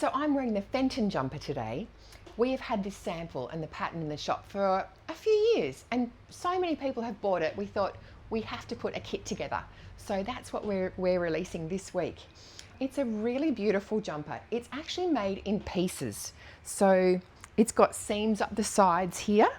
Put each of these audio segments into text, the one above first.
So I'm wearing the Fenton jumper today. We have had this sample and the pattern in the shop for a few years, and so many people have bought it. We thought we have to put a kit together. So that's what we're releasing this week. It's a really beautiful jumper. It's actually made in pieces. So it's got seams up the sides here,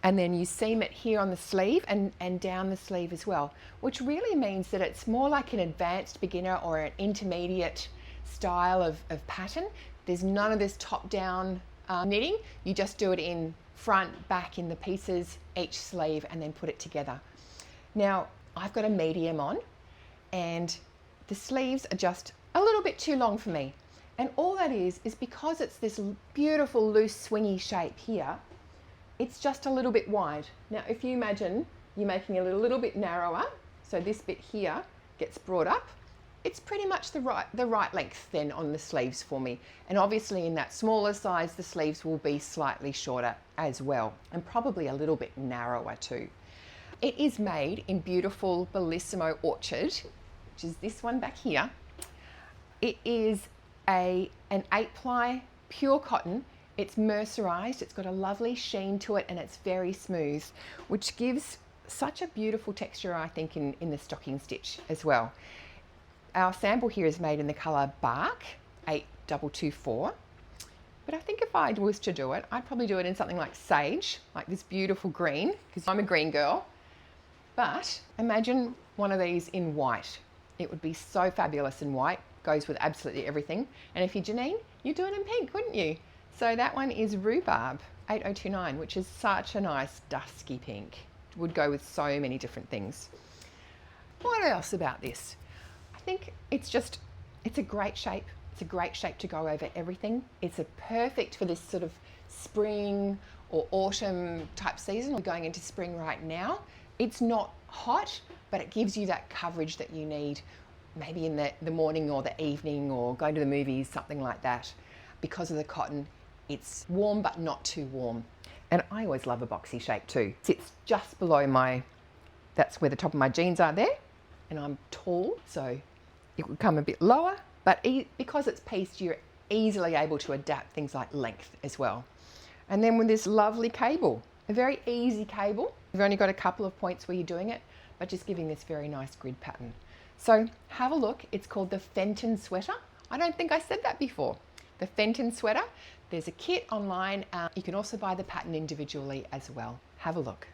and then you seam it here on the sleeve and down the sleeve as well, which really means that it's more like an advanced beginner or an intermediate style of pattern. There's none of this top-down knitting. You just do it in front, back in the pieces, each sleeve, and then put it together. Now, I've got a medium on, and the sleeves are just a little bit too long for me. And all that is because it's this beautiful, loose, swingy shape here, it's just a little bit wide. Now, if you imagine you're making it a little bit narrower, so this bit here gets brought up, it's pretty much the right length then on the sleeves for me. And obviously in that smaller size, the sleeves will be slightly shorter as well, and probably a little bit narrower too. It is made in beautiful Bellissimo Orchard, which is this one back here. It is an 8-ply pure cotton. It's mercerised, it's got a lovely sheen to it, and it's very smooth, which gives such a beautiful texture, I think, in the stocking stitch as well. Our sample here is made in the colour Bark 8224, but I think if I was to do it, I'd probably do it in something like Sage, like this beautiful green, because I'm a green girl. But imagine one of these in white. It would be so fabulous in white, goes with absolutely everything. And if you're Janine, you'd do it in pink, wouldn't you? So that one is Rhubarb 8029, which is such a nice dusky pink. It would go with so many different things. What else about this? I think it's a great shape. It's a great shape to go over everything. It's perfect for this sort of spring or autumn type season. We're going into spring right now. It's not hot, but it gives you that coverage that you need, maybe in the morning or the evening, or going to the movies, something like that. Because of the cotton, it's warm but not too warm. And I always love a boxy shape too. It sits just below that's where the top of my jeans are there. And I'm tall, so it would come a bit lower, but because it's pieced, you're easily able to adapt things like length as well. And then with this lovely cable, a very easy cable. You've only got a couple of points where you're doing it, but just giving this very nice grid pattern. So have a look. It's called the Fenton Sweater. I don't think I said that before. The Fenton Sweater. There's a kit online. You can also buy the pattern individually as well. Have a look.